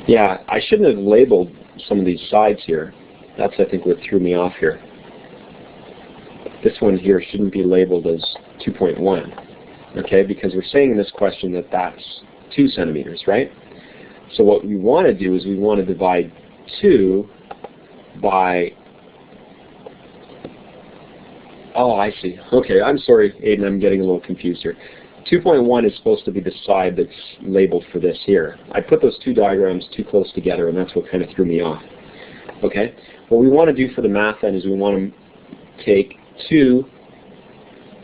yeah, I shouldn't have labeled some of these sides here. That's, I think, what threw me off here. This one here shouldn't be labeled as 2.1, okay, because we're saying in this question that that's 2 centimeters, right? So what we want to do is we want to divide 2 by, oh, I see. Okay, I'm sorry, Aiden, I'm getting a little confused here. 2.1 is supposed to be the side that's labeled for this here. I put those two diagrams too close together, and that's what kind of threw me off. Okay? What we want to do for the math then is we want to take 2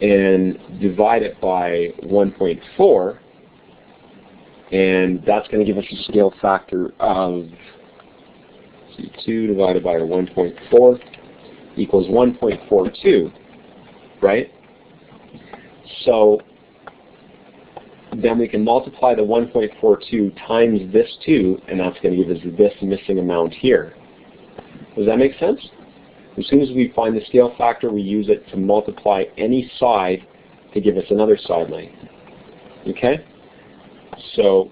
and divide it by 1.4. And that's going to give us a scale factor of 2 divided by our 1.4 equals 1.42, right? So then we can multiply the 1.42 times this 2, and that's going to give us this missing amount here. Does that make sense? As soon as we find the scale factor, we use it to multiply any side to give us another side length. Okay? So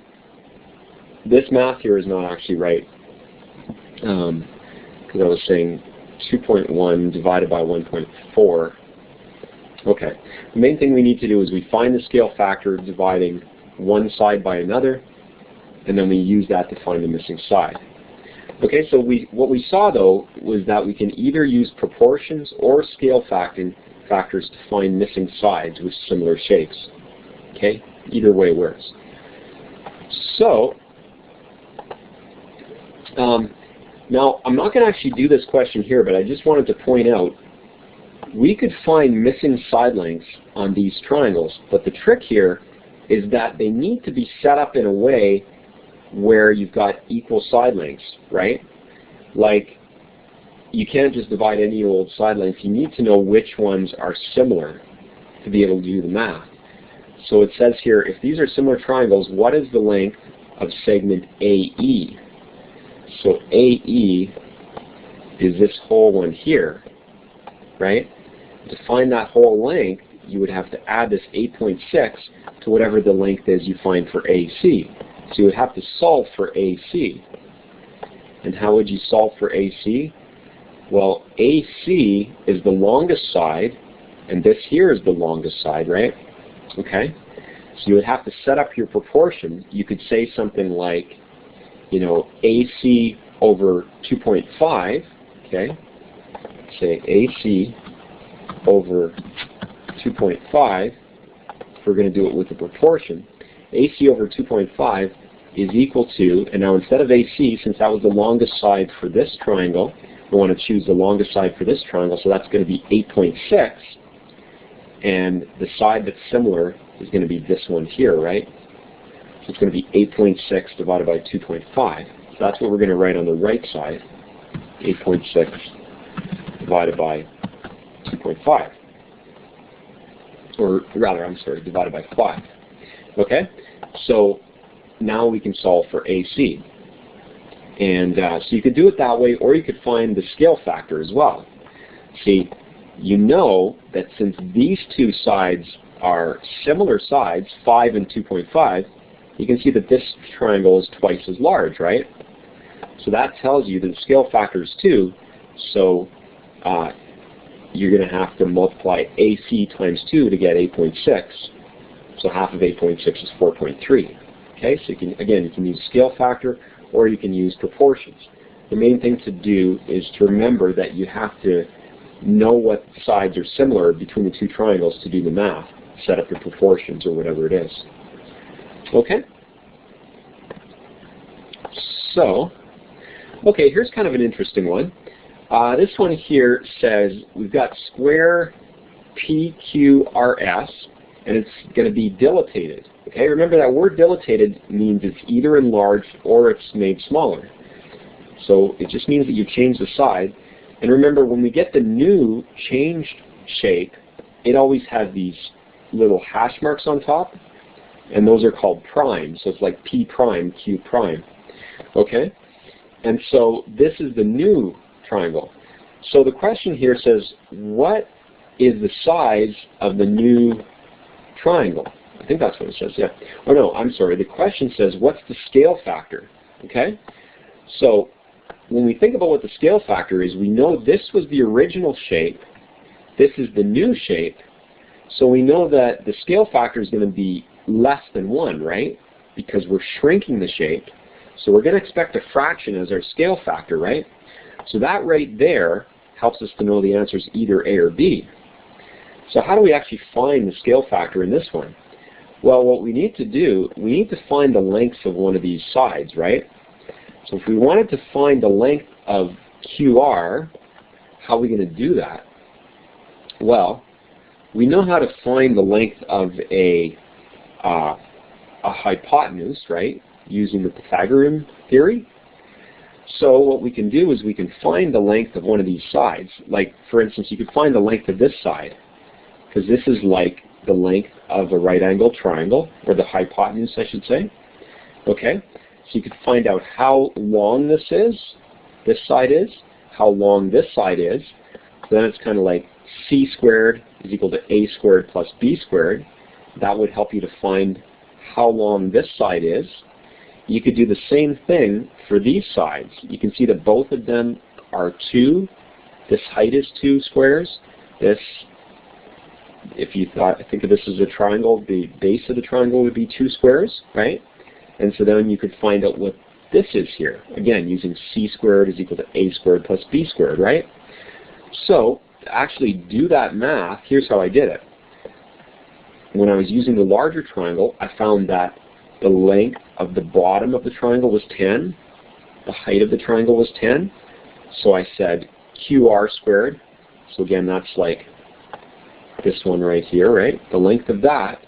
this math here is not actually right, because I was saying 2.1 divided by 1.4. Okay. The main thing we need to do is we find the scale factor dividing one side by another, and then we use that to find the missing side. Okay, so what we saw though was that we can either use proportions or scale factors to find missing sides with similar shapes. Okay, either way works. So now I'm not going to actually do this question here, but I just wanted to point out we could find missing side lengths on these triangles, but the trick here is that they need to be set up in a way where you've got equal side lengths, right? Like, you can't just divide any old side length. You need to know which ones are similar to be able to do the math. So it says here, if these are similar triangles, what is the length of segment AE? So AE is this whole one here, right? To find that whole length, you would have to add this 8.6 to whatever the length is you find for AC. So you would have to solve for AC. And how would you solve for AC? Well, AC is the longest side, and this here is the longest side, right? Okay? So you would have to set up your proportion. You could say something like, you know, AC over 2.5, okay? Say AC over 2.5, if we're going to do it with the proportion. AC over 2.5 is equal to, and now instead of AC, since that was the longest side for this triangle, we want to choose the longest side for this triangle, so that's going to be 8.6, and the side that's similar is going to be this one here, right? So it's going to be 8.6 divided by 2.5. So that's what we're going to write on the right side, 8.6 divided by 2.5. Or rather, I'm sorry, divided by 5. Okay? So now we can solve for AC. And so you could do it that way, or you could find the scale factor as well. See, you know that since these two sides are similar sides, 5 and 2.5, you can see that this triangle is twice as large, right? So that tells you that the scale factor is 2, so you're going to have to multiply AC times 2 to get 8.6. So half of 8.6 is 4.3. Okay, so you can use scale factor, or you can use proportions. The main thing to do is to remember that you have to know what sides are similar between the two triangles to do the math, set up your proportions or whatever it is. Okay? So, okay, here's kind of an interesting one. This one here says we've got square PQRS, and it's going to be dilated. Okay, remember that word dilated means it's either enlarged or it's made smaller. So it just means that you change the side. And remember, when we get the new changed shape, it always has these little hash marks on top, and those are called primes. So it's like P prime, Q prime. Okay? And so this is the new triangle. So the question here says, what is the size of the new triangle? I think that's what it says, yeah. Oh no, I'm sorry. The question says, what's the scale factor? Okay? So when we think about what the scale factor is, we know this was the original shape. This is the new shape. So we know that the scale factor is going to be less than 1, right? Because we're shrinking the shape. So we're going to expect a fraction as our scale factor, right? So that right there helps us to know the answer is either A or B. So how do we actually find the scale factor in this one? Well, what we need to do, we need to find the lengths of one of these sides, right? So if we wanted to find the length of QR, how are we going to do that? Well, we know how to find the length of a a hypotenuse, right, using the Pythagorean theory. So what we can do is we can find the length of one of these sides. Like, for instance, you could find the length of this side, because this is like the length of a right-angled triangle, or the hypotenuse, I should say. Okay? So you could find out how long this side is, how long this side is. So then it's kind of like c squared is equal to a squared plus b squared. That would help you to find how long this side is. You could do the same thing for these sides. You can see that both of them are 2. This height is 2 squares. This, if you think of this as a triangle, the base of the triangle would be 2 squares, right? And so then you could find out what this is here. Again, using c squared is equal to a squared plus b squared, right? So, to actually do that math, here's how I did it. When I was using the larger triangle, I found that the length of the bottom of the triangle was 10. The height of the triangle was 10. So I said QR squared. So again, that's like this one right here, right? The length of that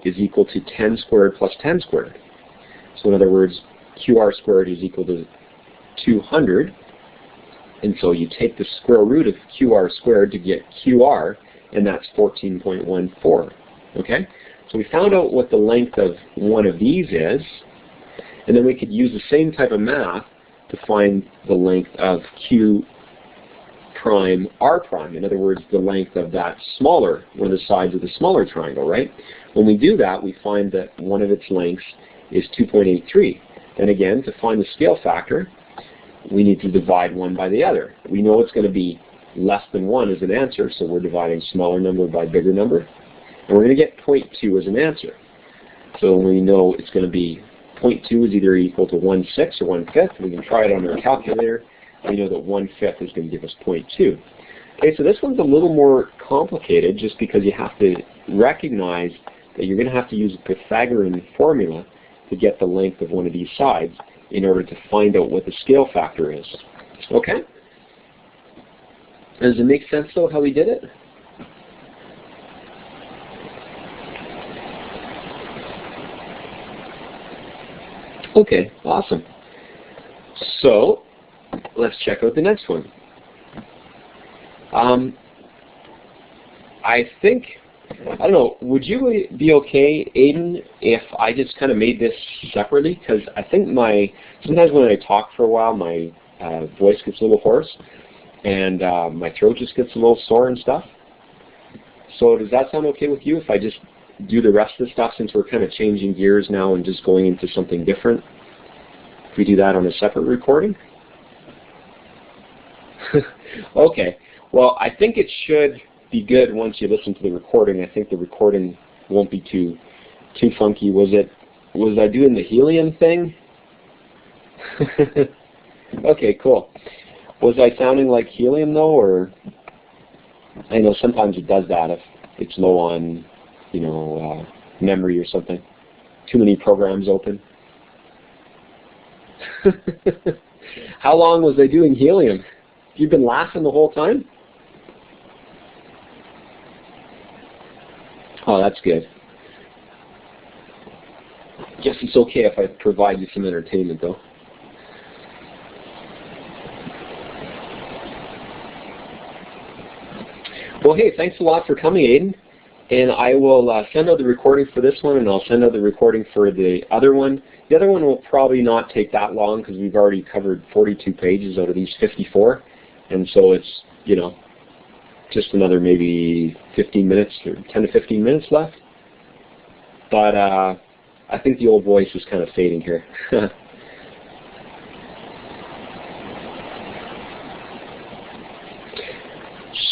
is equal to 10 squared plus 10 squared. So in other words, QR squared is equal to 200. And so you take the square root of QR squared to get QR, and that's 14.14. Okay? So we found out what the length of one of these is, and then we could use the same type of math to find the length of Q prime R prime. In other words, the length of that smaller, one of the sides of the smaller triangle, right? When we do that, we find that one of its lengths is 2.83. Then again, to find the scale factor, we need to divide one by the other. We know it's going to be less than 1 as an answer, so we're dividing smaller number by bigger number. And we're going to get 0.2 as an answer. So we know it's going to be 0.2 is either equal to 1/6 or 1/5. We can try it on our calculator. We know that 1/5 is going to give us 0.2. Okay, so this one's a little more complicated just because you have to recognize that you're going to have to use a Pythagorean formula to get the length of one of these sides in order to find out what the scale factor is. Okay? Does it make sense, though, how we did it? Okay, awesome. So, let's check out the next one. I think, I don't know, would you be okay, Aiden, if I just kind of made this separately? Because I think sometimes when I talk for a while, my voice gets a little hoarse, and my throat just gets a little sore and stuff. So does that sound okay with you if I just do the rest of the stuff, since we're kind of changing gears now and just going into something different? If we do that on a separate recording? Okay. Well, I think it should be good once you listen to the recording. I think the recording won't be too funky. Was I doing the helium thing? Okay, cool. Was I sounding like helium though, or I know sometimes it does that if it's low on, memory or something. Too many programs open. How long was I doing helium? You've been laughing the whole time? Oh, that's good. Guess it's okay if I provide you some entertainment, though. Well, hey, thanks a lot for coming, Aiden. And I will send out the recording for this one, and I'll send out the recording for the other one. The other one will probably not take that long because we've already covered 42 pages out of these 54. And so it's, just another maybe 15 minutes or 10 to 15 minutes left. But I think the old voice is kind of fading here.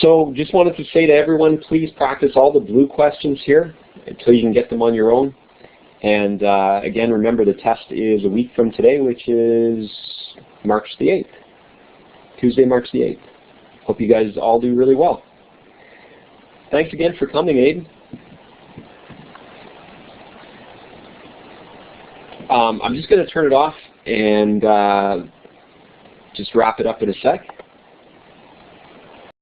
So just wanted to say to everyone, please practice all the blue questions here until you can get them on your own. And again, remember the test is a week from today, which is March the 8th. Tuesday, March the 8th. Hope you guys all do really well. Thanks again for coming, Aiden. I'm just going to turn it off and just wrap it up in a sec.